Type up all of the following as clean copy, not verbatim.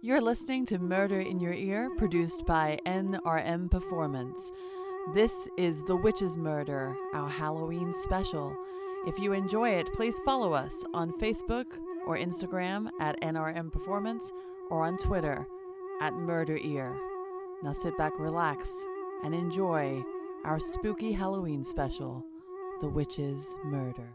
You're listening to Murder in Your Ear, produced by NRM Performance. This is The Witch's Murder, our Halloween special. If you enjoy it, please follow us on Facebook or Instagram at NRM Performance or on Twitter at Murder Ear. Now sit back, relax, and enjoy our spooky Halloween special, The Witch's Murder.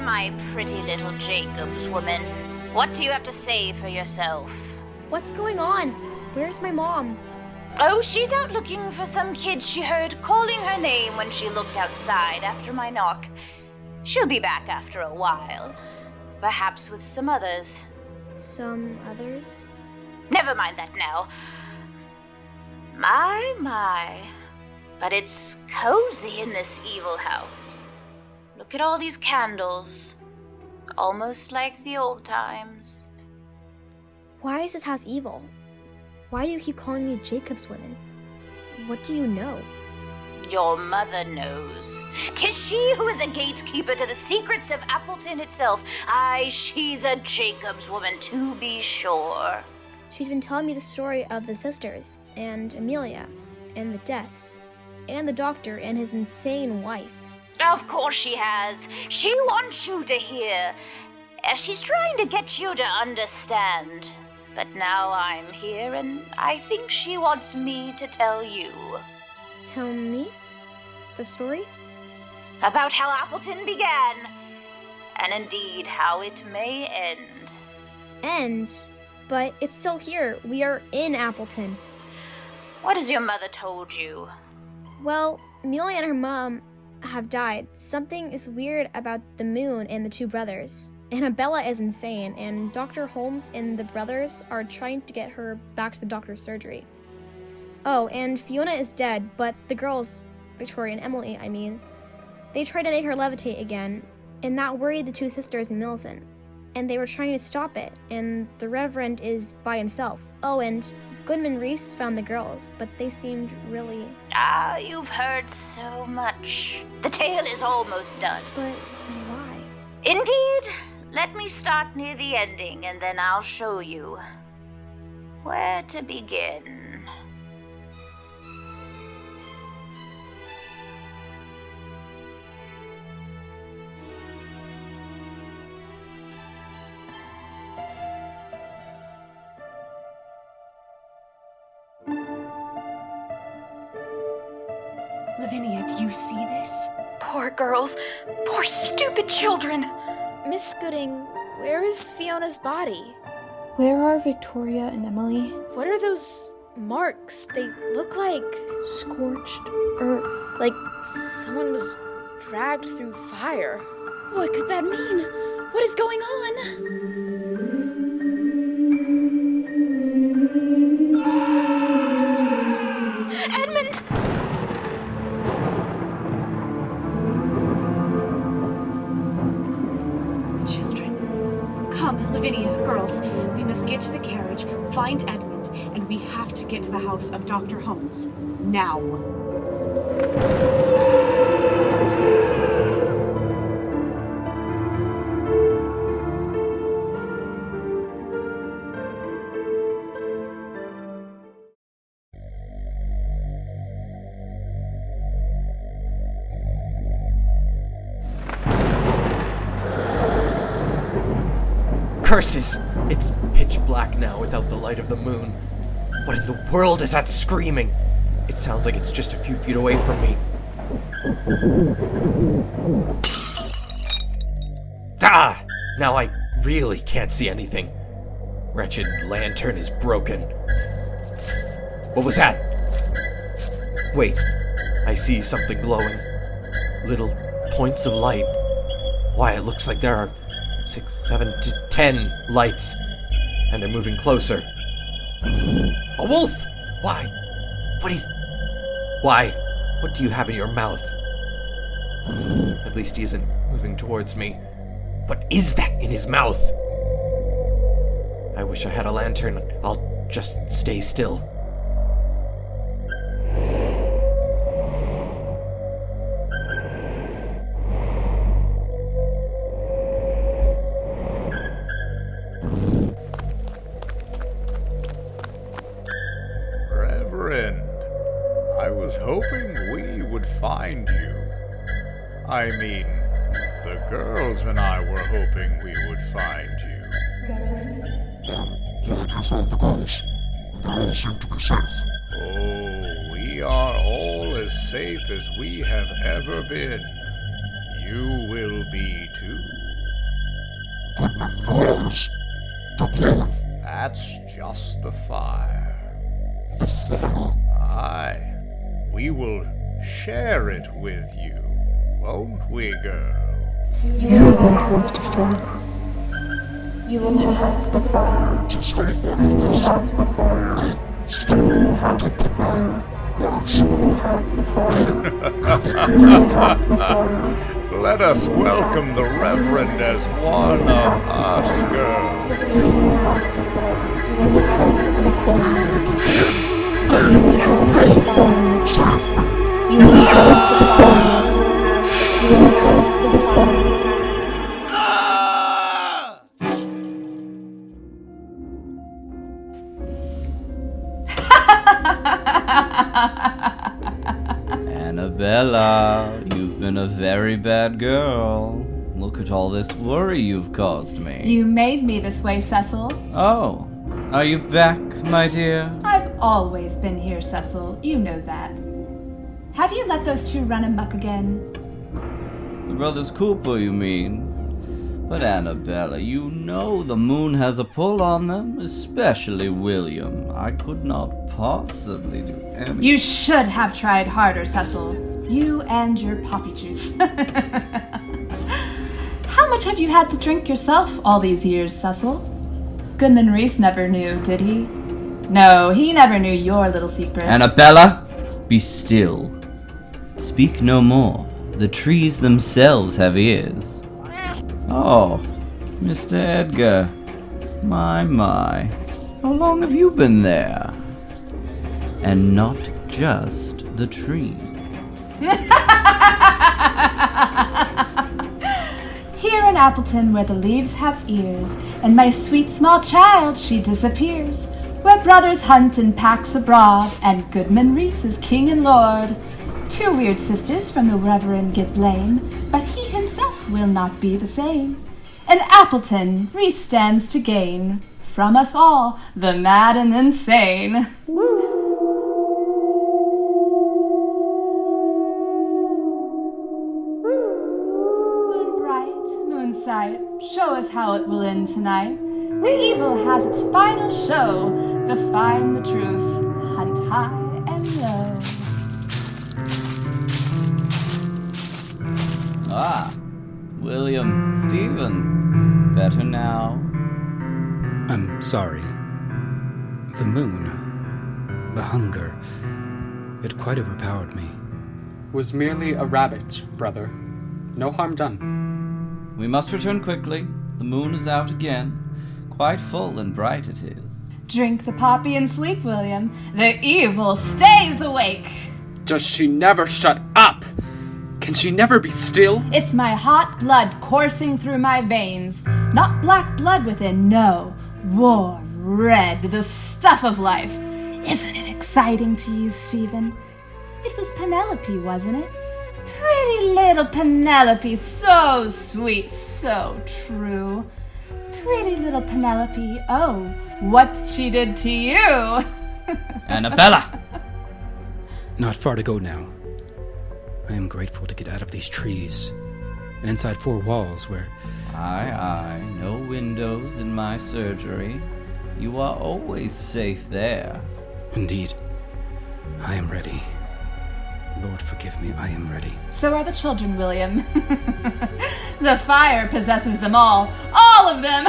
My pretty little Jacobs woman, what do you have to say for yourself? What's going on? Where's my mom? Oh, she's out looking for some kid she heard calling her name when she looked outside after my knock. She'll be back after a while, perhaps with some others. Some others? Never mind that now. My, but it's cozy in this evil house. Look at all these candles. Almost like the old times. Why is this house evil? Why do you keep calling me Jacob's woman? What do you know? Your mother knows. 'Tis she who is a gatekeeper to the secrets of Appleton itself. Aye, she's a Jacob's woman, to be sure. She's been telling me the story of the sisters, and Amelia, and the deaths, and the doctor and his insane wife. Of course she has. She wants you to hear. She's trying to get you to understand. But now I'm here, and I think she wants me to tell you. Tell me? The story? About how Appleton began, and indeed how it may end. End? But it's still here. We are in Appleton. What has your mother told you? Well, Amelia and her mom have died. Something is weird about the moon and the two brothers. Annabella is insane, and Dr. Holmes and the brothers are trying to get her back to the doctor's surgery. Oh, and Fiona is dead, but the girls, Victoria and Emily, they tried to make her levitate again, and that worried the two sisters and Millicent. And they were trying to stop it, and the Reverend is by himself. Oh, and Goodman Reece found the girls, but they seemed really... Ah, you've heard so much. The tale is almost done. But why? Indeed. Let me start near the ending, and then I'll show you where to begin. Lavinia, do you see this? Poor girls. Poor stupid children. Miss Gooding, where is Fiona's body? Where are Victoria and Emily? What are those marks? They look like... Scorched earth. like someone was dragged through fire. What could that mean? What is going on? Edmond! Come, Lavinia, girls. We must get to the carriage, find Edmond, and we have to get to the house of Dr. Holmes. Now. Curses! It's pitch black now without the light of the moon. What in the world is that screaming? It sounds like it's just a few feet away from me. Ah! Now I really can't see anything. Wretched lantern is broken. What was that? Wait, I see something glowing. Little points of light. Why, it looks like there are 6, 7, 10 lights. And they're moving closer. A wolf! Why? Why? What do you have in your mouth? At least he isn't moving towards me. What is that in his mouth? I wish I had a lantern. I'll just stay still. Reverend, I was hoping we would find you. I mean, the girls and I were hoping we would find you. Why do you find the girls? They all seem to be safe. Oh, we are all as safe as we have ever been. You will be too. Goodman noise. The glowing. That's just the fire. The fire. Aye. We will share it with you, won't we, girl? You will have the fire. You will have the fire. Just go for You will have the fire. You will have the fire. You will have the fire. You will have the fire. Let us welcome the Reverend as one of us, girl. You will have the fire. You will have the fire. You will have the fire. You will have the fire. You will have the fire. Annabella, you've been a very bad girl. Look at all this worry you've caused me. You made me this way, Cecil. Oh, are you back, my dear? I've always been here, Cecil. You know that. Have you let those two run amok again? The brothers Cooper, you mean? But Annabella, you know the moon has a pull on them, especially William. I could not possibly do anything. You should have tried harder, Cecil. You and your poppy juice. How much have you had to drink yourself all these years, Cecil? Goodman Reece never knew, did he? No, he never knew your little secret. Annabella, be still. Speak no more. The trees themselves have ears. Oh, Mr. Edgar. My. How long have you been there? And not just the trees. Here in Appleton, where the leaves have ears, and my sweet small child, she disappears. Where brothers hunt in packs abroad, and Goodman Reece is king and lord. Two weird sisters from the Reverend get blame, but he himself will not be the same. In Appleton, Reece stands to gain from us all, the mad and insane. Moon bright, moon sight, show us how it will end tonight. The evil has its final show, the find the truth, hunt high and low. Ah, William, Stephen, better now? I'm sorry. The moon, the hunger, it quite overpowered me. Was merely a rabbit, brother. No harm done. We must return quickly. The moon is out again. Quite full and bright it is. Drink the poppy and sleep, William. The evil stays awake. Does she never shut up? Can she never be still? It's my hot blood coursing through my veins. Not black blood within, no. Warm, red, the stuff of life. Isn't it exciting to you, Stephen? It was Penelope, wasn't it? Pretty little Penelope, so sweet, so true. pretty little Penelope. Oh, what she did to you! Annabella! Not far to go now. I am grateful to get out of these trees and inside four walls where... Aye, no windows in my surgery. You are always safe there. Indeed. I am ready. Lord forgive me, I am ready. So are the children, William. The fire possesses them all of them!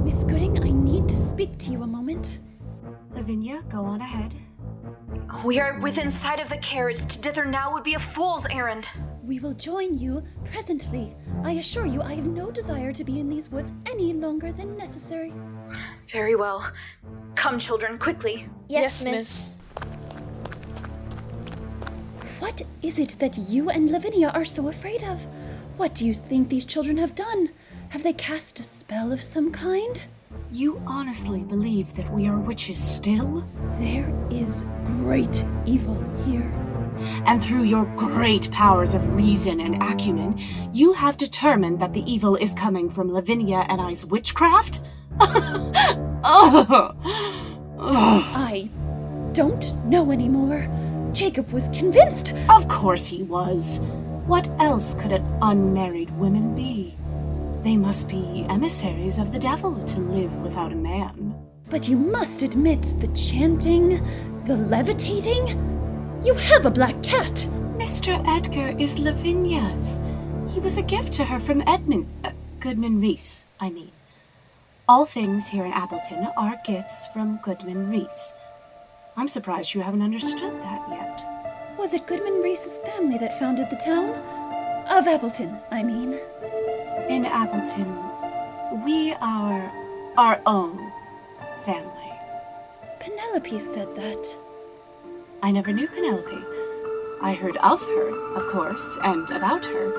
Miss Gooding, I need to speak to you a moment. Lavinia, go on ahead. We are within sight of the carriage. To dither now would be a fool's errand. We will join you presently. I assure you I have no desire to be in these woods any longer than necessary. Very well. Come, children, quickly. Yes, miss. What is it that you and Lavinia are so afraid of? What do you think these children have done? Have they cast a spell of some kind? You honestly believe that we are witches still? There is great evil here. And through your great powers of reason and acumen, you have determined that the evil is coming from Lavinia and I's witchcraft? I don't know anymore. Jacob was convinced. Of course he was. What else could an unmarried woman be? They must be emissaries of the devil to live without a man. But you must admit the chanting, the levitating. You have a black cat. Mr. Edgar is Lavinia's. He was a gift to her from Edmond, Goodman Reece, I mean. All things here in Appleton are gifts from Goodman Reece. I'm surprised you haven't understood that yet. Was it Goodman Reece's family that founded the town? Of Appleton, I mean. In Appleton, we are our own family. Penelope said that. I never knew Penelope. I heard of her, of course, and about her.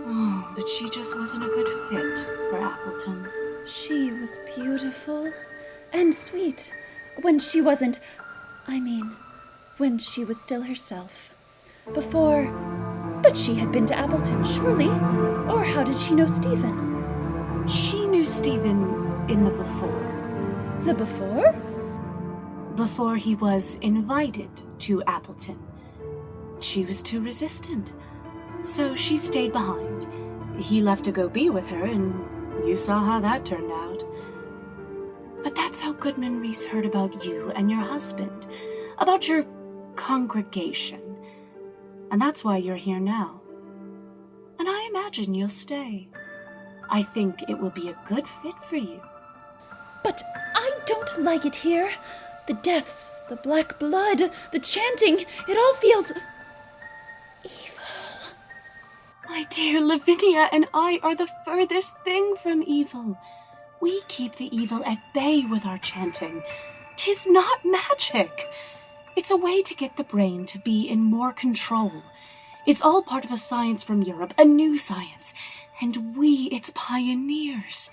Oh, but she just wasn't a good fit for Appleton. She was beautiful and sweet when she wasn't, when she was still herself. But she had been to Appleton, surely. Or how did she know Stephen? She knew Stephen in the before. The before? Before he was invited to Appleton. She was too resistant. So she stayed behind. He left to go be with her, and you saw how that turned out. But that's how Goodman Reece heard about you and your husband. About your congregation. And that's why you're here now. And I imagine you'll stay. I think it will be a good fit for you. But I don't like it here. The deaths, the black blood, the chanting, it all feels evil. My dear, Lavinia and I are the furthest thing from evil. We keep the evil at bay with our chanting. 'Tis not magic. It's a way to get the brain to be in more control. It's all part of a science from Europe, a new science. And we, its pioneers.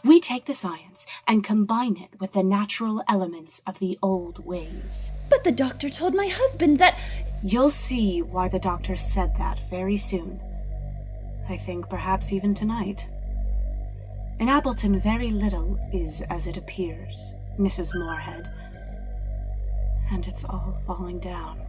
We take the science and combine it with the natural elements of the old ways. But the doctor told my husband that... You'll see why the doctor said that very soon. I think perhaps even tonight. In Appleton, very little is as it appears, Mrs. Moorehead. And it's all falling down.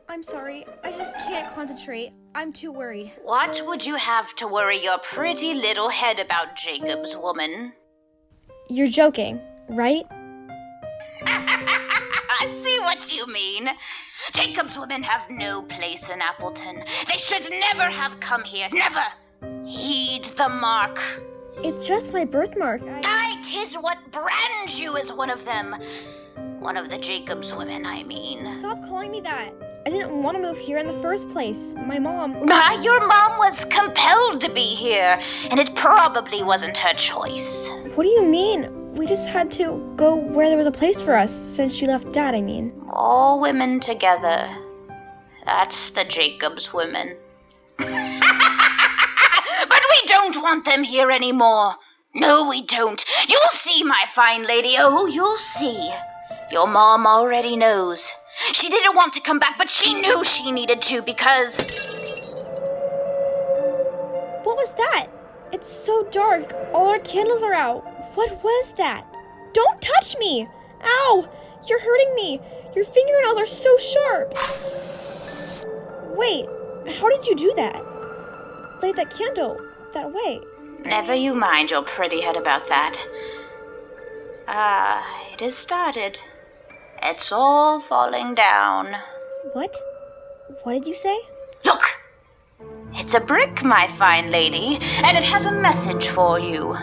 I'm sorry, I just can't concentrate. I'm too worried. What would you have to worry your pretty little head about, Jacob's woman? You're joking, right? I see what you mean. Jacob's women have no place in Appleton. They should never have come here. Never! Heed the mark. It's just my birthmark. Tis what brands you as one of them. One of the Jacob's women, I mean. Stop calling me that. I didn't want to move here in the first place. My mom... Your mom was compelled to be here, and it probably wasn't her choice. What do you mean? We just had to go where there was a place for us, since she left Dad, I mean. All women together. That's the Jacobs women. But we don't want them here anymore. No, we don't. You'll see, my fine lady. Oh, you'll see. Your mom already knows. She didn't want to come back, but she knew she needed to because... What was that? It's so dark. All our candles are out. What was that? Don't touch me! Ow! You're hurting me. Your fingernails are so sharp. Wait, how did you do that? Light that candle that way. Never you mind your pretty head about that. It has started. It's all falling down. What? What did you say? Look! It's a brick, my fine lady, and it has a message for you.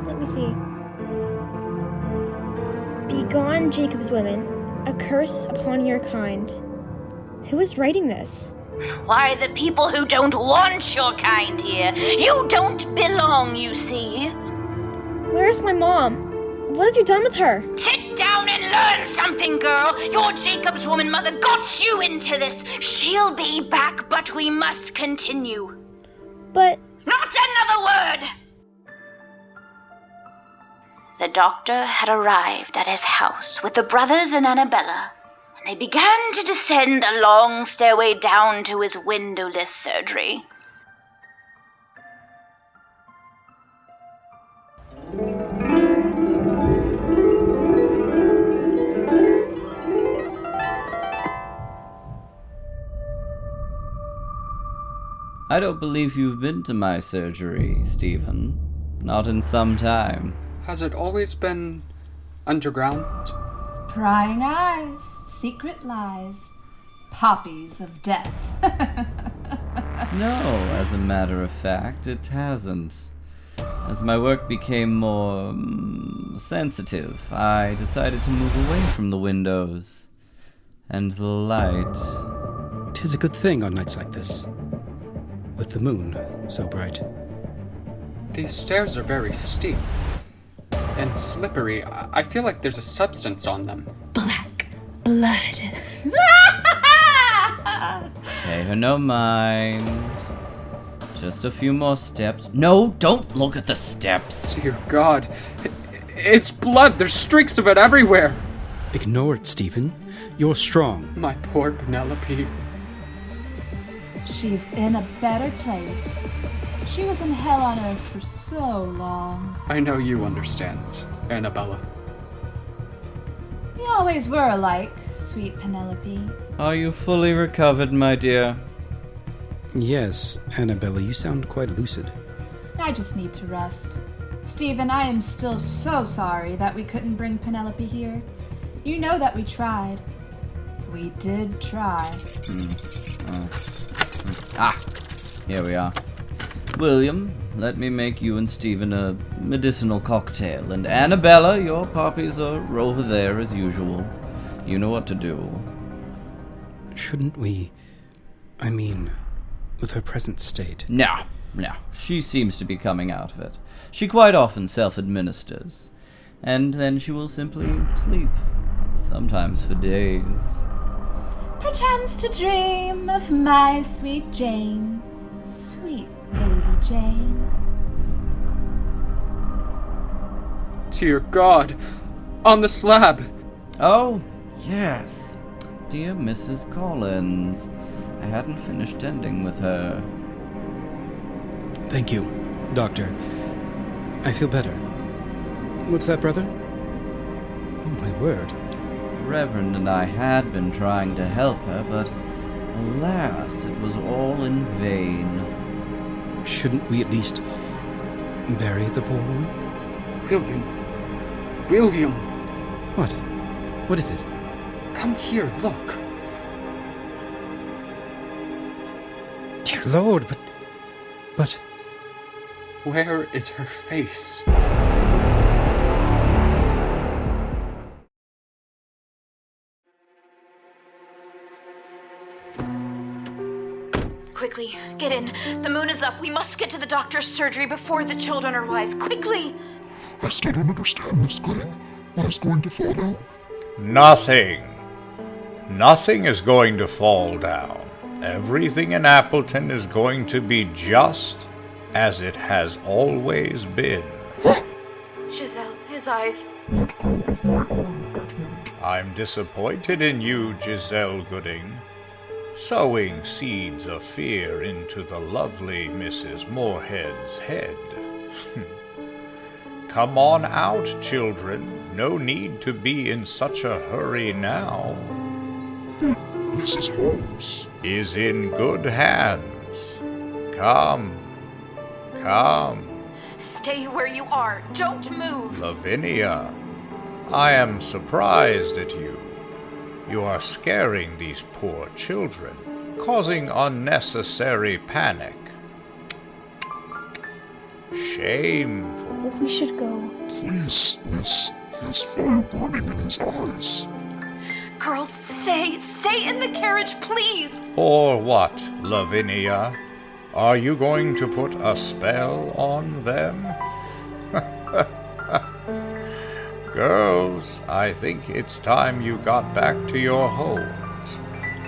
Let me see. Begone, Jacob's women, a curse upon your kind. Who is writing this? Why, the people who don't want your kind here. You don't belong, you see. Where's my mom? What have you done with her? Sit down and learn something, girl. Your Jacob's woman mother got you into this. She'll be back, but we must continue. But... Not another word! The doctor had arrived at his house with the brothers and Annabella, and they began to descend the long stairway down to his windowless surgery. I don't believe you've been to my surgery, Stephen. Not in some time. Has it always been underground? Prying eyes, secret lies, poppies of death. No, as a matter of fact, it hasn't. As my work became more sensitive, I decided to move away from the windows and the light. 'Tis a good thing on nights like this, with the moon so bright. These stairs are very steep and slippery. I feel like there's a substance on them. Black blood. Pay her no mind. Just a few more steps. No, don't look at the steps. Dear God. It's blood. There's streaks of it everywhere. Ignore it, Stephen. You're strong. My poor Penelope. She's in a better place. She was in hell on earth for so long. I know you understand, Annabella. We always were alike, sweet Penelope. Are you fully recovered, my dear? Yes, Annabella, you sound quite lucid. I just need to rest. Stephen, I am still so sorry that we couldn't bring Penelope here. You know that we tried. We did try. Here we are. William, let me make you and Stephen a medicinal cocktail, and Annabella, your poppies are over there as usual. You know what to do. Shouldn't we... I mean, with her present state? No. She seems to be coming out of it. She quite often self-administers, and then she will simply sleep, sometimes for days. Perchance to dream of my sweet Jane, sweet baby Jane. Dear God, on the slab. Oh, yes. Dear Mrs. Collins. I hadn't finished tending with her. Thank you, Doctor. I feel better. What's that, brother? Oh, my word. Reverend and I had been trying to help her, but alas, it was all in vain. Shouldn't we at least bury the poor woman? William! What? What is it? Come here, look. Dear Lord, but... Where is her face? Quickly, get in. The moon is up. We must get to the doctor's surgery before the children arrive. Quickly! I still don't understand, Miss Gooding. What is going to fall down? Nothing. Nothing is going to fall down. Everything in Appleton is going to be just as it has always been. Giselle, his eyes. Let go of my arm, Edmond. I'm disappointed in you, Giselle Gooding. Sowing seeds of fear into the lovely Mrs. Moorehead's head. Come on out, children. No need to be in such a hurry now. Mrs. Holmes is in good hands. Come. Stay where you are. Don't move. Lavinia, I am surprised at you. You are scaring these poor children, causing unnecessary panic. Shameful. We should go. Please, miss. He has fire burning in his eyes. Girls, stay in the carriage, please. Or what, Lavinia? Are you going to put a spell on them? Girls, I think it's time you got back to your homes.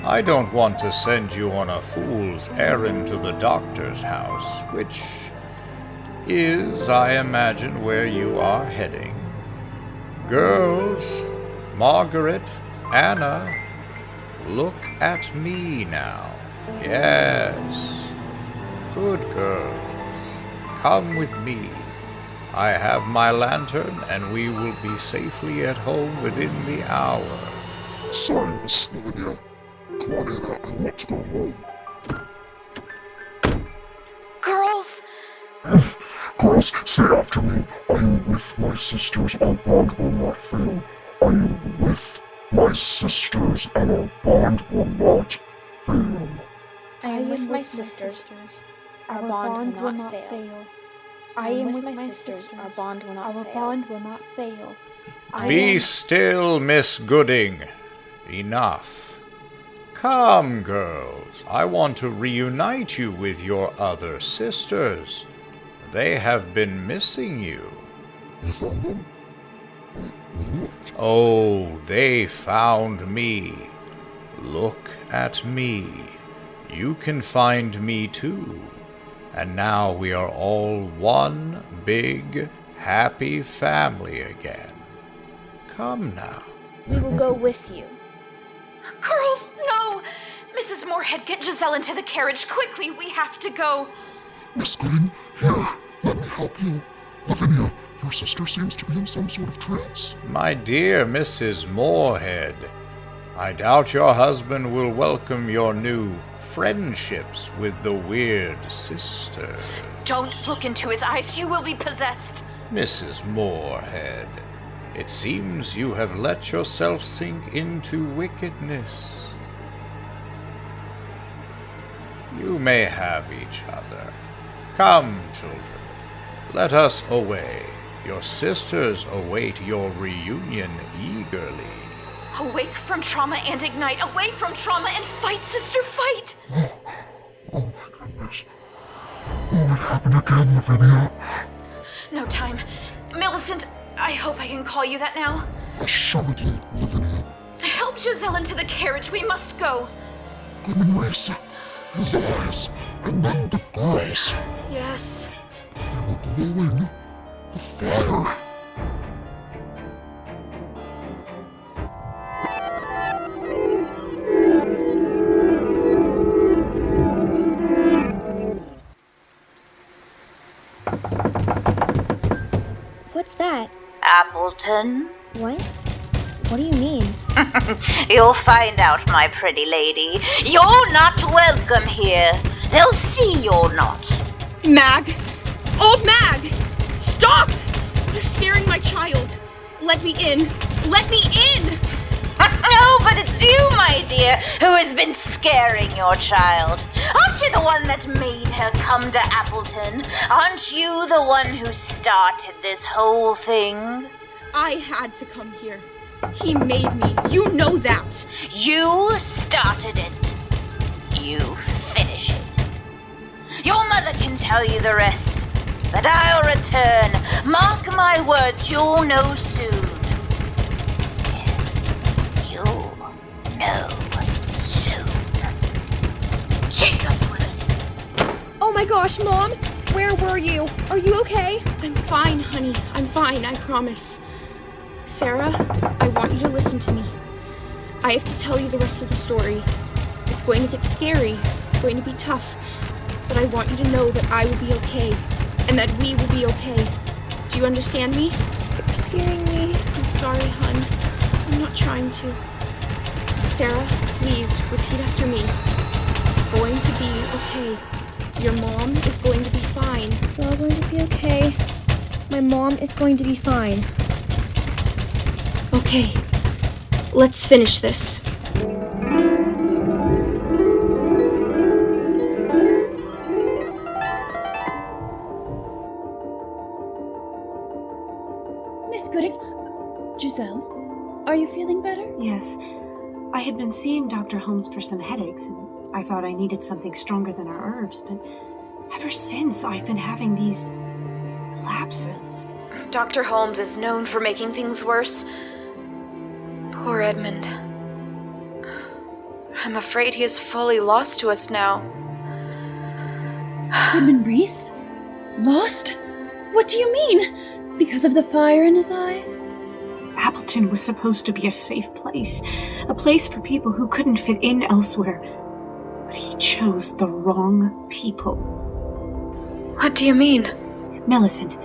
I don't want to send you on a fool's errand to the doctor's house, which is, I imagine, where you are heading. Girls, Margaret, Anna, look at me now. Yes. Good girls. Come with me. I have my lantern, and we will be safely at home within the hour. Sorry, Miss Lavinia. Come on, Anna. I want to go home. Girls! Girls, say after me. I am with my sisters. Our bond will not fail. I am with my sisters, and our bond will not fail. I am with my sisters. Our bond will not fail. I am with my sisters. Our bond will not fail. Be still, Miss Gooding. Enough. Come, girls. I want to reunite you with your other sisters. They have been missing you. You found them? Oh, they found me. Look at me. You can find me too. And now we are all one big, happy family again. Come now. We will go with you. Girls, no! Mrs. Moorehead, get Giselle into the carriage. Quickly, we have to go. Miss Gooding, here, let me help you. Lavinia, your sister seems to be in some sort of trance. My dear Mrs. Moorehead, I doubt your husband will welcome your new friendships with the weird sister. Don't look into his eyes. You will be possessed. Mrs. Moorehead, it seems you have let yourself sink into wickedness. You may have each other. Come, children, let us away. Your sisters await your reunion eagerly. Awake from trauma and ignite. Away from trauma and fight, sister, fight! Oh my goodness. Oh, it happened again, Lavinia. No time. Millicent, I hope I can call you that now. Assuredly, Lavinia. Help Giselle into the carriage. We must go. Goodman Reece, his eyes, and then the girls. Yes. They will glow in the fire. What's that? Appleton? What? What do you mean? You'll find out, my pretty lady. You're not welcome here. They'll see you're not. Mag! Old Mag! Stop! You're scaring my child. Let me in. Let me in! No, but it's you, my dear, who has been scaring your child. Aren't you the one that made her come to Appleton? Aren't you the one who started this whole thing? I had to come here. He made me. You know that. You started it. You finish it. Your mother can tell you the rest. But I'll return. Mark my words, you'll know soon. Yes, you'll know soon. Jacob's with it. Oh my gosh, Mom! Where were you? Are you okay? I'm fine, honey. I'm fine, I promise. Sarah, I want you to listen to me. I have to tell you the rest of the story. It's going to get scary. It's going to be tough. But I want you to know that I will be okay. And that we will be okay. Do you understand me? You're scaring me. I'm sorry, hun. I'm not trying to. Sarah, please, repeat after me. It's going to be okay. Your mom is going to be fine. It's all going to be okay. My mom is going to be fine. Okay. Let's finish this. Miss Gooding, Giselle, are you feeling better? Yes. I had been seeing Dr. Holmes for some headaches, and I thought I needed something stronger than our herbs, but ever since I've been having these lapses. Dr. Holmes is known for making things worse. Poor Edmond. I'm afraid he is fully lost to us now. Edmond Reece? Lost? What do you mean? Because of the fire in his eyes? Appleton was supposed to be a safe place, a place for people who couldn't fit in elsewhere. But he chose the wrong people. What do you mean? Millicent,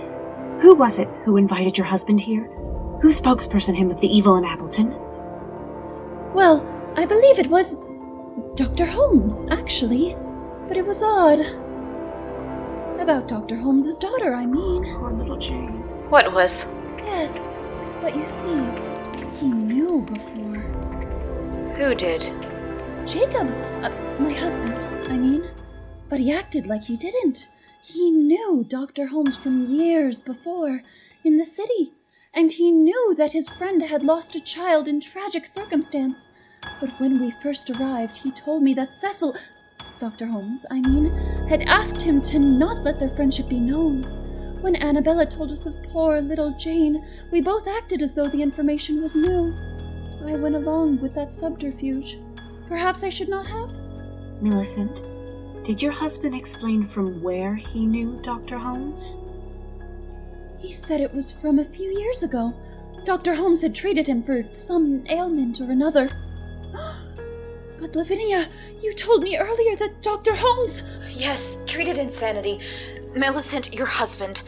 who was it who invited your husband here? Who spokesperson him of the evil in Appleton? Well, I believe it was Dr. Holmes, actually. But it was odd. About Dr. Holmes's daughter, I mean. Poor little Jane. What was? Yes, but you see, he knew before. Who did? Jacob, my husband, I mean. But he acted like he didn't. He knew Dr. Holmes from years before, in the city. And he knew that his friend had lost a child in tragic circumstance. But when we first arrived, he told me that Cecil, Dr. Holmes, I mean, had asked him to not let their friendship be known. When Annabella told us of poor little Jane, we both acted as though the information was new. I went along with that subterfuge. Perhaps I should not have? Millicent, did your husband explain from where he knew Dr. Holmes? He said it was from a few years ago. Dr. Holmes had treated him for some ailment or another. But Lavinia, you told me earlier that Dr. Holmes... Yes, treated insanity. Millicent, your husband,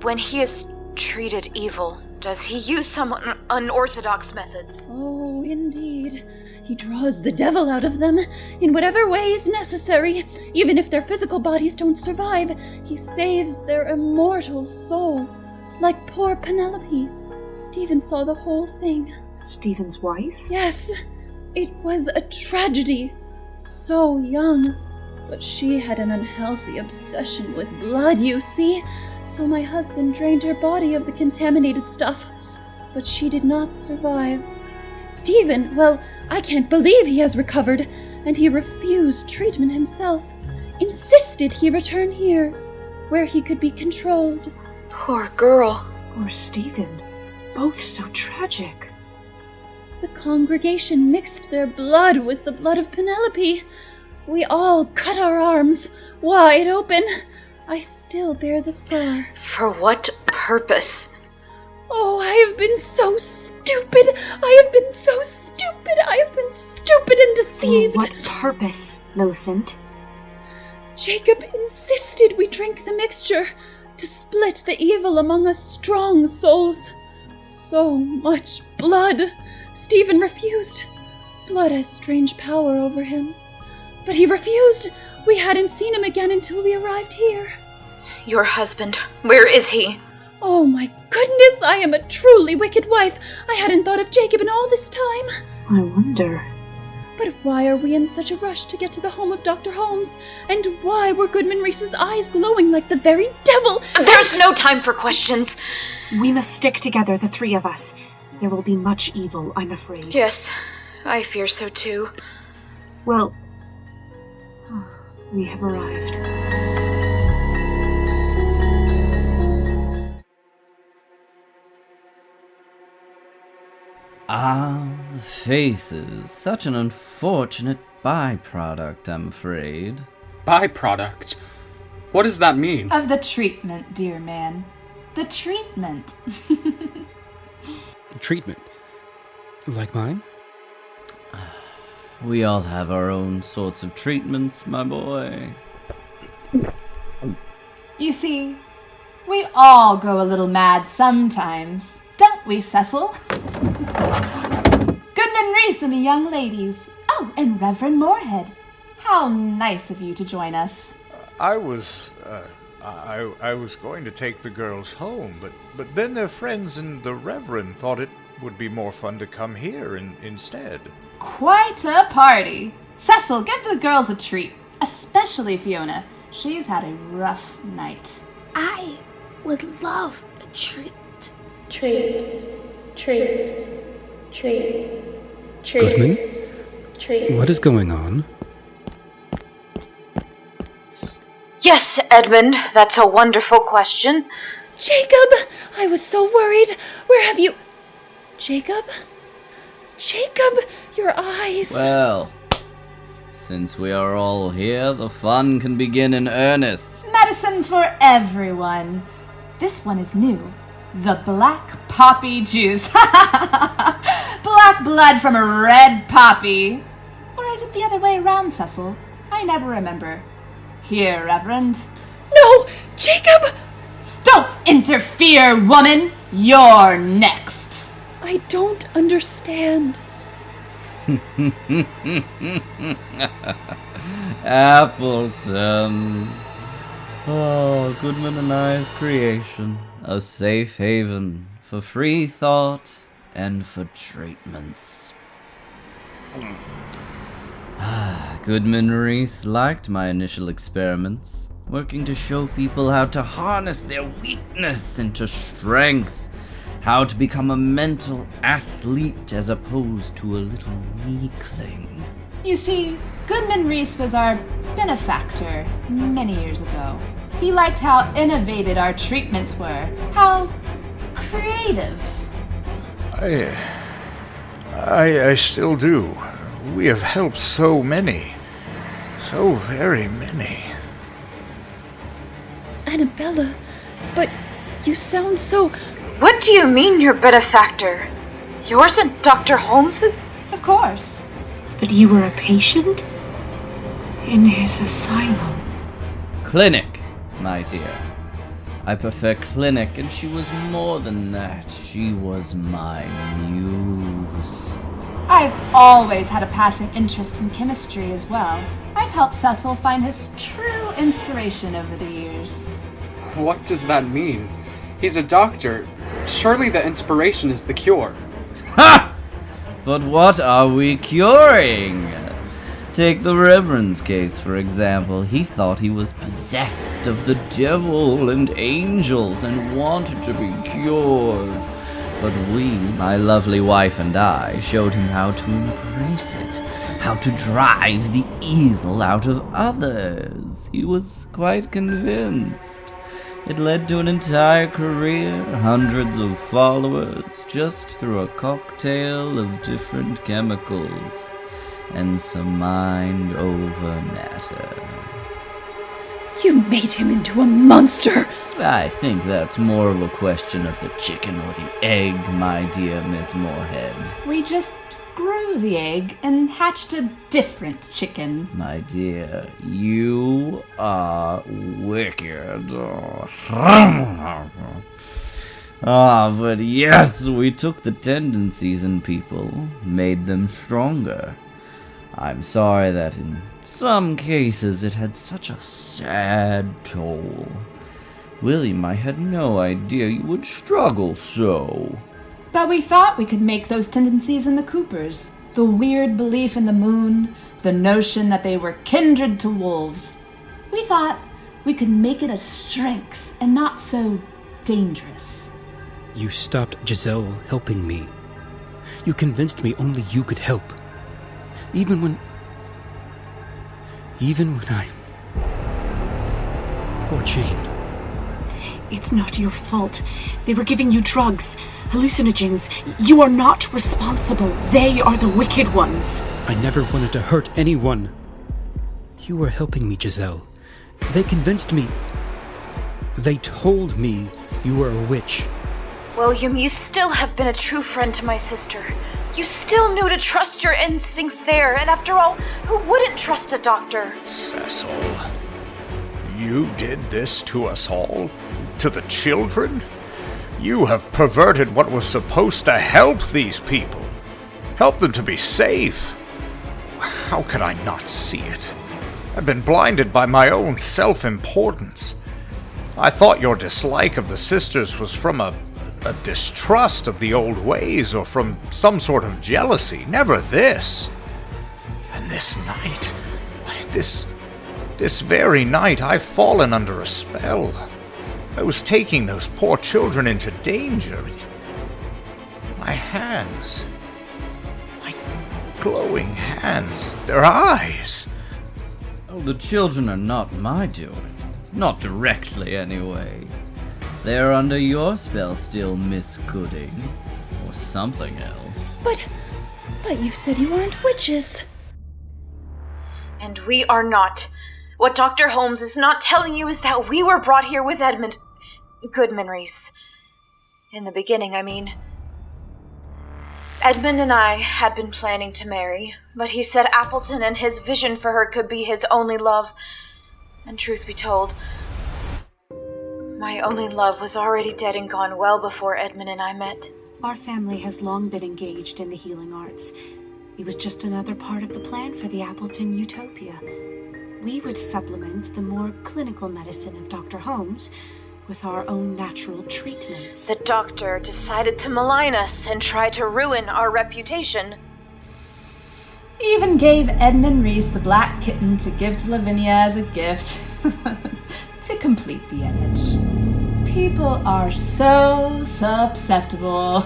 when he is treated evil, does he use some unorthodox methods? Oh, indeed. He draws the devil out of them in whatever way is necessary. Even if their physical bodies don't survive, he saves their immortal soul. Like poor Penelope. Stephen saw the whole thing. Stephen's wife? Yes. It was a tragedy. So young. But she had an unhealthy obsession with blood, you see. So my husband drained her body of the contaminated stuff. But she did not survive. Stephen, well, I can't believe he has recovered. And he refused treatment himself. Insisted he return here, where he could be controlled. Poor girl. Poor Stephen. Both so tragic. The congregation mixed their blood with the blood of Penelope. We all cut our arms, wide open. I still bear the scar. For what purpose? Oh, I have been so stupid. I have been so stupid. I have been stupid and deceived. For what purpose, Millicent? Jacob insisted we drink the mixture to split the evil among us strong souls. So much blood. Stephen refused. Blood has strange power over him. But he refused. We hadn't seen him again until we arrived here. Your husband, where is he? Oh my goodness, I am a truly wicked wife. I hadn't thought of Jacob in all this time. I wonder. But why are we in such a rush to get to the home of Dr. Holmes? And why were Goodman Reece's eyes glowing like the very devil? There's no time for questions. We must stick together, the three of us. There will be much evil, I'm afraid. Yes, I fear so too. Well, we have arrived. The faces. Such an unfortunate byproduct, I'm afraid. Byproduct? What does that mean? Of the treatment, dear man. The treatment. Treatment? Like mine? We all have our own sorts of treatments, my boy. You see, we all go a little mad sometimes, don't we, Cecil? Goodman Reece and the young ladies. Oh, and Reverend Moorehead. How nice of you to join us. I was going to take the girls home, but then their friends and the Reverend thought it would be more fun to come here instead. Quite a party. Cecil, give the girls a treat, especially Fiona. She's had a rough night. I would love a treat. Treat. Goodman? What is going on? Yes, Edmond, that's a wonderful question. Jacob! I was so worried. Where have you... Jacob? Jacob, your eyes. Well, since we are all here, the fun can begin in earnest. Medicine for everyone. This one is new. The black poppy juice. Black blood from a red poppy. Or is it the other way around, Cecil? I never remember. Here, Reverend. No! Jacob! Don't interfere, woman! You're next. I don't understand. Appleton. Oh, Goodman and I's creation. A safe haven for free thought and for treatments. Goodman Reece liked my initial experiments, working to show people how to harness their weakness into strength, how to become a mental athlete as opposed to a little weakling. You see, Goodman Reece was our benefactor many years ago. He liked how innovative our treatments were, how creative. I still do. We have helped so many. So very many. Annabella, but you sound so... What do you mean, your benefactor? Yours and Dr. Holmes's? Of course. But you were a patient? In his asylum? Clinic, my dear. I prefer clinic, and she was more than that. She was my muse. I've always had a passing interest in chemistry as well. I've helped Cecil find his true inspiration over the years. What does that mean? He's a doctor. Surely the inspiration is the cure. Ha! But what are we curing? Take the Reverend's case, for example. He thought he was possessed of the devil and angels and wanted to be cured. But we, my lovely wife and I, showed him how to embrace it, how to drive the evil out of others. He was quite convinced. It led to an entire career, hundreds of followers, just through a cocktail of different chemicals and some mind over matter. You made him into a monster! I think that's more of a question of the chicken or the egg, my dear Miss Moorehead. We just grew the egg and hatched a different chicken. My dear, you are wicked. But yes, we took the tendencies in people, made them stronger. I'm sorry that in some cases it had such a sad toll. William, I had no idea you would struggle so. But we thought we could make those tendencies in the Coopers. The weird belief in the moon, the notion that they were kindred to wolves. We thought we could make it a strength and not so dangerous. You stopped Giselle helping me. You convinced me only you could help. Even when I... Poor Jane. It's not your fault. They were giving you drugs, hallucinogens. You are not responsible. They are the wicked ones. I never wanted to hurt anyone. You were helping me, Giselle. They convinced me. They told me you were a witch. William, you still have been a true friend to my sister. You still knew to trust your instincts there, and after all, who wouldn't trust a doctor? Cecil, you did this to us all? To the children? You have perverted what was supposed to help these people. Help them to be safe. How could I not see it? I've been blinded by my own self-importance. I thought your dislike of the sisters was from a distrust of the old ways or from some sort of jealousy, never this. And this night, this very night, I've fallen under a spell. I was taking those poor children into danger. My hands, my glowing hands, their eyes. Oh, the children are not my doing. Not directly, anyway. They are under your spell still, Miss Gooding. Or something else. But you said you aren't witches. And we are not. What Dr. Holmes is not telling you is that we were brought here with Edmond. Goodman Reece. In the beginning, I mean. Edmond and I had been planning to marry, but he said Appleton and his vision for her could be his only love. And truth be told, my only love was already dead and gone well before Edmond and I met. Our family has long been engaged in the healing arts. It was just another part of the plan for the Appleton utopia. We would supplement the more clinical medicine of Dr. Holmes with our own natural treatments. The doctor decided to malign us and try to ruin our reputation. Even gave Edmond Reece the black kitten to give to Lavinia as a gift to complete the image. People are so susceptible.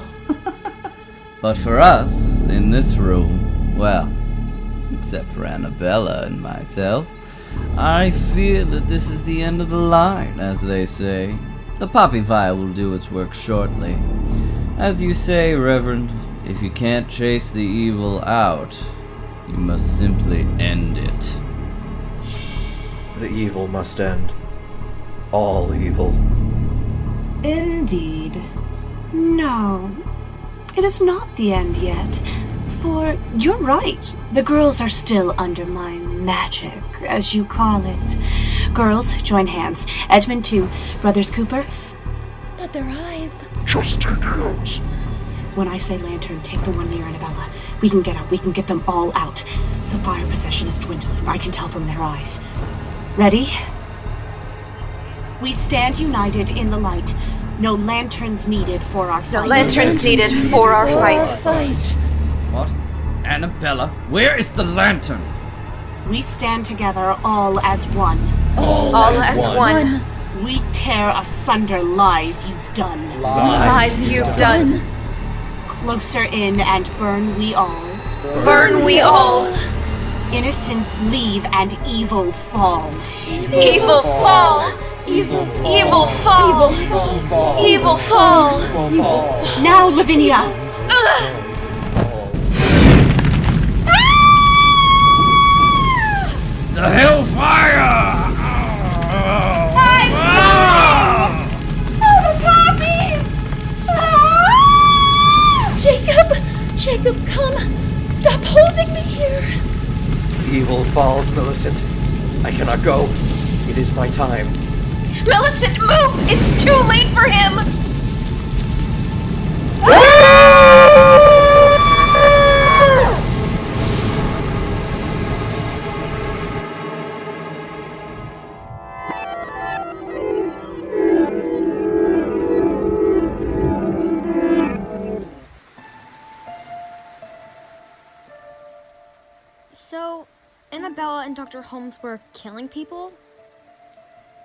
But for us, in this room, well, except for Annabella and myself, I fear that this is the end of the line, as they say. The poppy fire will do its work shortly. As you say, Reverend, if you can't chase the evil out, you must simply end it. The evil must end. All evil. Indeed. No, it is not the end yet. For you're right, the girls are still under my magic, as you call it. Girls, join hands. Edmond too. Brothers Cooper. But their eyes. Just take hands. When I say lantern, take the one near Annabella. We can get out. We can get them all out. The fire possession is dwindling. I can tell from their eyes. Ready? We stand united in the light. No lanterns needed for our fight. No lanterns needed for our fight. What? Annabella, where is the lantern? We stand together all as one. All as one. We tear asunder lies you've done. Lies you've done. Closer in and burn we all. Burn we all. Innocence leave and evil fall. Evil fall. Evil fall. Evil fall. Now, Lavinia. The hellfire! I'm burning! Oh, the poppies! Ah! Jacob, come! Stop holding me here! Evil falls, Millicent. I cannot go. It is my time. Millicent, move! It's too late for him! So, Annabella and Dr. Holmes were killing people?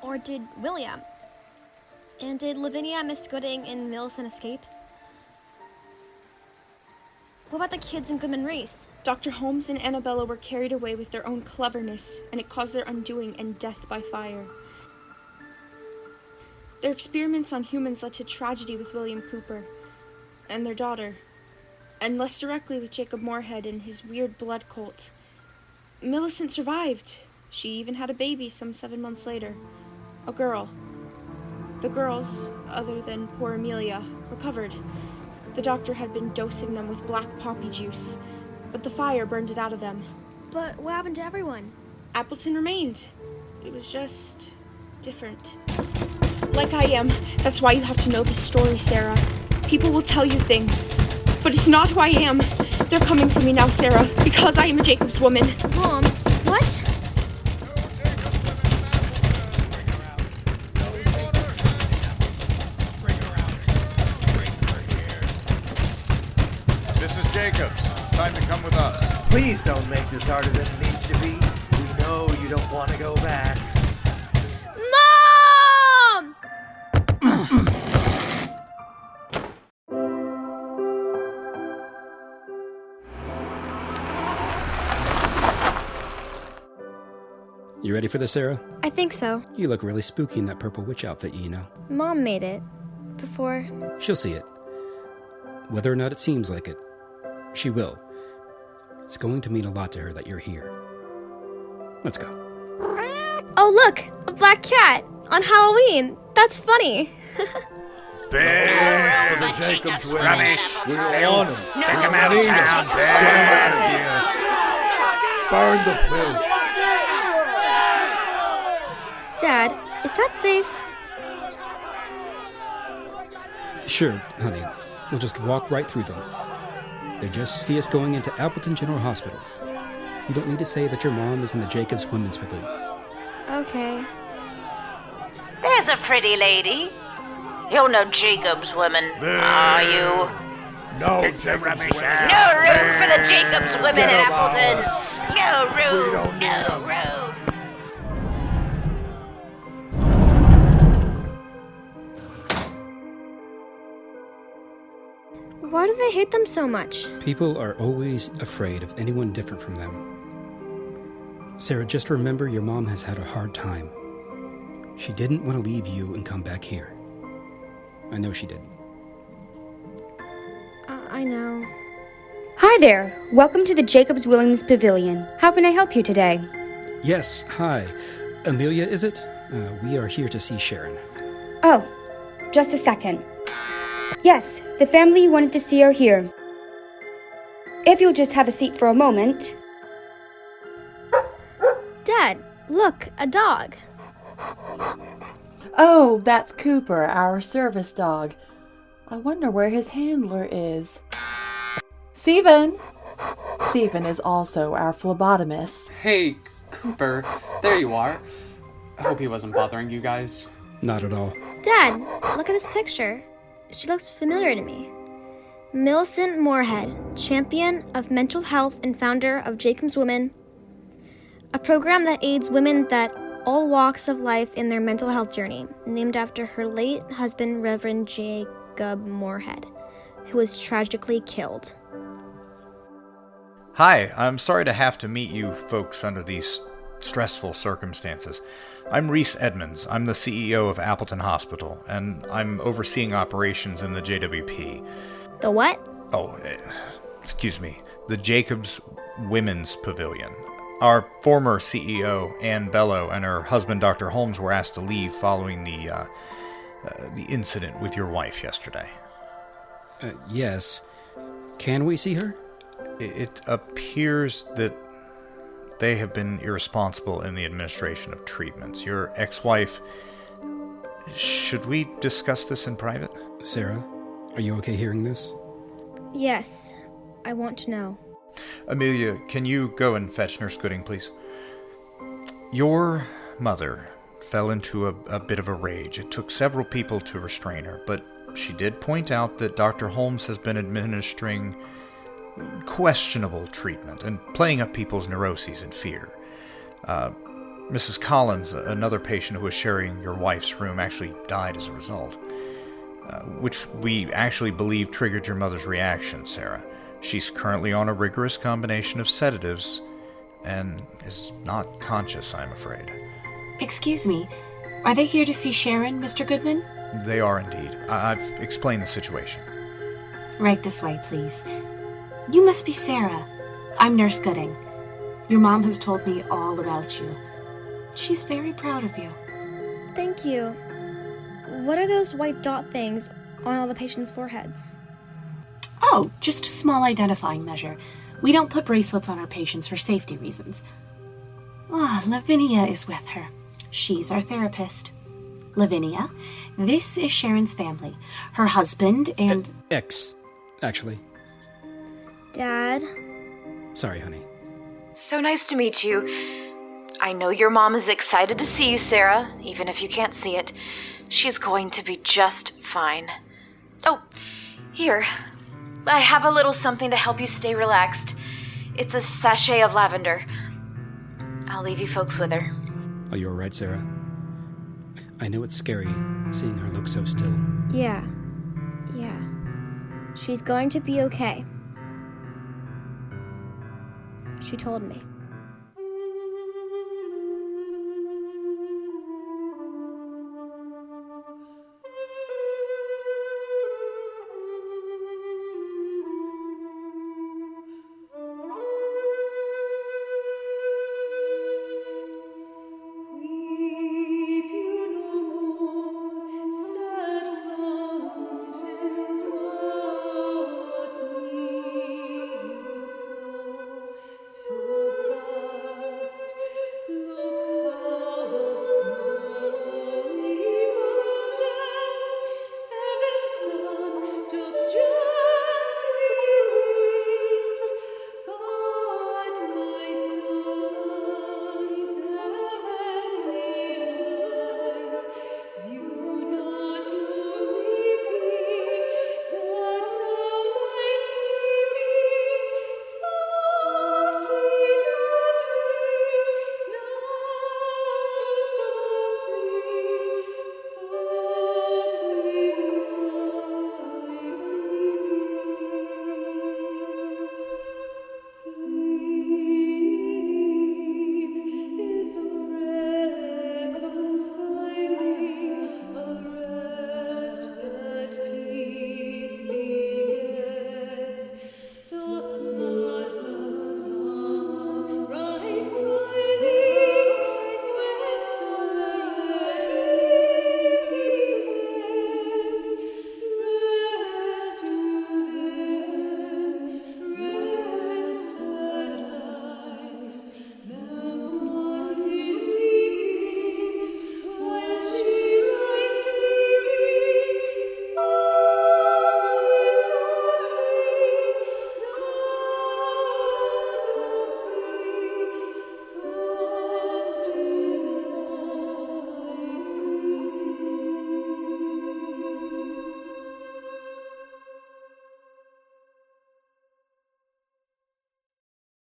Or did William? And did Lavinia, Miss Gooding, and Millicent escape? What about the kids in Goodman Reece? Dr. Holmes and Annabella were carried away with their own cleverness, and it caused their undoing and death by fire. Their experiments on humans led to tragedy with William Cooper and their daughter, and less directly with Jacob Moorehead and his weird blood cult. Millicent survived. She even had a baby some 7 months later. A girl. The girls, other than poor Amelia, recovered. The doctor had been dosing them with black poppy juice, but the fire burned it out of them. But what happened to everyone? Appleton remained. It was just different. Like I am. That's why you have to know this story, Sarah. People will tell you things, but it's not who I am. They're coming for me now, Sarah, because I am a Jacob's woman. Mom, what? This is Jacobs. It's time to come with us. Please don't make this harder than it needs to be. We know you don't want to go back. Mom! You ready for this, Sarah? I think so. You look really spooky in that purple witch outfit, you know. Mom made it. Before. She'll see it. Whether or not it seems like it, she will. It's going to mean a lot to her that you're here. Let's go. Oh, look! A black cat! On Halloween! That's funny! Bears for the Jacobs women. Rubbish. We want them. Take them out of town, Get them out of here. Burn the filth. Dad, is that safe? Sure, honey. We'll just walk right through them. They just see us going into Appleton General Hospital. You don't need to say that your mom is in the Jacobs Women's Pavilion. Okay. There's a pretty lady. You're no Jacob's woman, are you? No Jacobs women. No room for the Jacobs women in Appleton. No room. No room. Why do they hate them so much? People are always afraid of anyone different from them. Sarah, just remember your mom has had a hard time. She didn't want to leave you and come back here. I know she did. I know. Hi there. Welcome to the Jacobs Williams Pavilion. How can I help you today? Yes, hi. Amelia, is it? We are here to see Sharon. Oh, just a second. Yes, the family you wanted to see are here. If you'll just have a seat for a moment. Dad, look, a dog. Oh, that's Cooper, our service dog. I wonder where his handler is. Stephen! Stephen is also our phlebotomist. Hey, Cooper. There you are. I hope he wasn't bothering you guys. Not at all. Dad, look at this picture. She looks familiar to me. Millicent Moorehead, champion of mental health and founder of Jacobs Women, a program that aids women that all walks of life in their mental health journey, named after her late husband, Reverend Jacob Moorehead, who was tragically killed. Hi, I'm sorry to have to meet you folks under these stressful circumstances. I'm Reece Edmonds. I'm the CEO of Appleton Hospital, and I'm overseeing operations in the JWP. The what? Oh, excuse me. The Jacobs Women's Pavilion. Our former CEO, Annabella, and her husband, Dr. Holmes, were asked to leave following the incident with your wife yesterday. Yes. Can we see her? It appears that they have been irresponsible in the administration of treatments. Your ex-wife... Should we discuss this in private? Sarah, are you okay hearing this? Yes, I want to know. Amelia, can you go and fetch Nurse Gooding, please? Your mother fell into a bit of a rage. It took several people to restrain her, but she did point out that Dr. Holmes has been administering questionable treatment and playing up people's neuroses and fear. Mrs. Collins, another patient who was sharing your wife's room, actually died as a result, which we actually believe triggered your mother's reaction, Sarah. She's currently on a rigorous combination of sedatives and is not conscious, I'm afraid. Excuse me, Are they here to see Sharon, Mr. Goodman? They are indeed. I've explained the situation. Right this way, please. You must be Sarah. I'm Nurse Gooding. Your mom has told me all about you. She's very proud of you. Thank you. What are those white dot things on all the patients' foreheads? Oh, just a small identifying measure. We don't put bracelets on our patients for safety reasons. Lavinia is with her. She's our therapist. Lavinia, this is Sharon's family. Her husband and... Ex, actually. Dad? Sorry, honey. So nice to meet you. I know your mom is excited to see you, Sarah, even if you can't see it. She's going to be just fine. Oh, here. I have a little something to help you stay relaxed. It's a sachet of lavender. I'll leave you folks with her. Oh, you're all right, Sarah? I know it's scary seeing her look so still. Yeah. She's going to be okay. She told me.